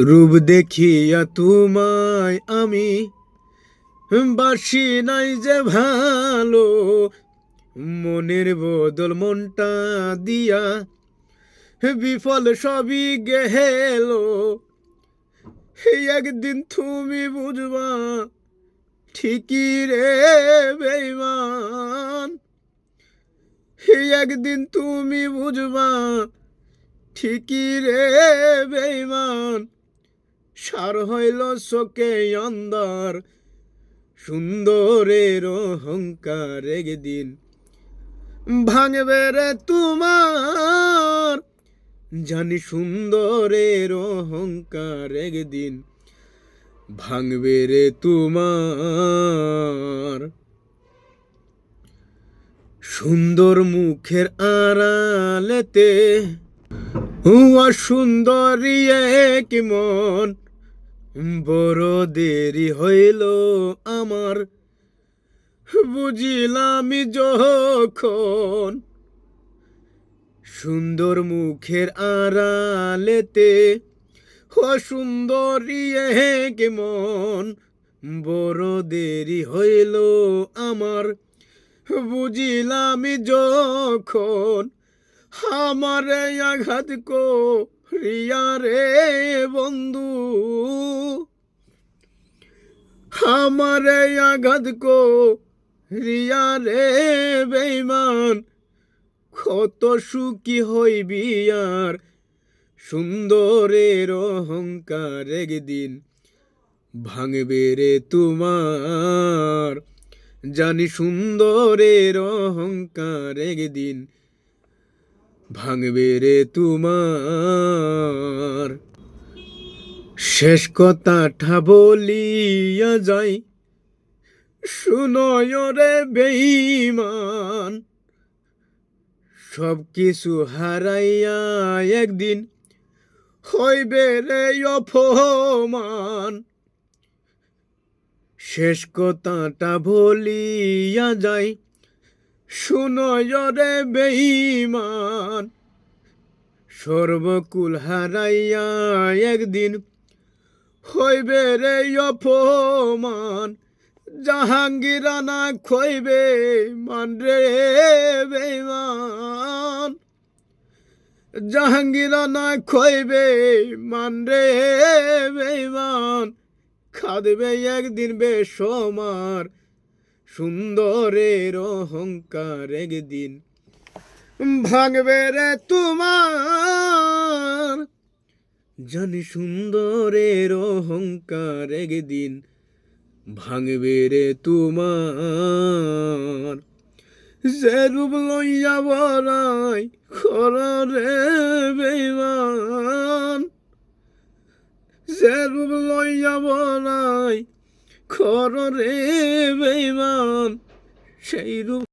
রূপ দেখিয়া তোমায় আমি বাসি নাই যে ভালো, মনের বদল মনটা দিয়া বিফল সবই গেল। একদিন তুমি বুঝবা ঠিকই রে বেঈমান, একদিন তুমি বুঝবা ঠিকই রে বেঈমান। সার হইল চোখে অন্ধার, সুন্দরের অহংকার একদিন ভাঙবে রে তোমার। জানি সুন্দরের অহংকার একদিন ভাঙবে রে তোমার। সুন্দর মুখের আড়ালেতে সুন্দরী এক মন, বড় দেরি হইল আমার বুঝিলাম যখন। সুন্দর মুখের আড়ালেতে সুন্দরী এক মন, বড় দেরি হইল আমার বুঝিলাম যখন। আমারে আঘাত করিয়া রে বন্ধু, আমারে আঘাত করিয়া রে বেঈমান। কত সুখী হইবি আর সুন্দরের অহংকার একদিন ভাঙবে রে তোমার। জানি সুন্দরের অহংকার একদিন ভাঙবে রে তোমার। শেষ কথাটা বলিয়া যাই, শুনয় রে বেঈমান। সব কিছু হারাইয়া একদিন হইবে রে অপমান। শেষ কথাটা বলিয়া যাই, শুনয় রে বেঈমান। সর্বকুল হারাইয়া একদিন হইবে রে অপমান। জাহাঙ্গীর না খইবে মান রে বেঈমান, জাহাঙ্গীর না খইবে মান রে বেঈমান। খাদবে একদিন বেসমার, সুন্দরের অহংকার একদিন ভাঙবে রে তোমার। জানি সুন্দরের অহংকার একদিন ভাঙবে রে তোমার। যে রূপ লইয়া বড়াই কর রে বেঈমান, যে রূপ লইয়া বড়াই কর রে বেঈমান, সেই রূপ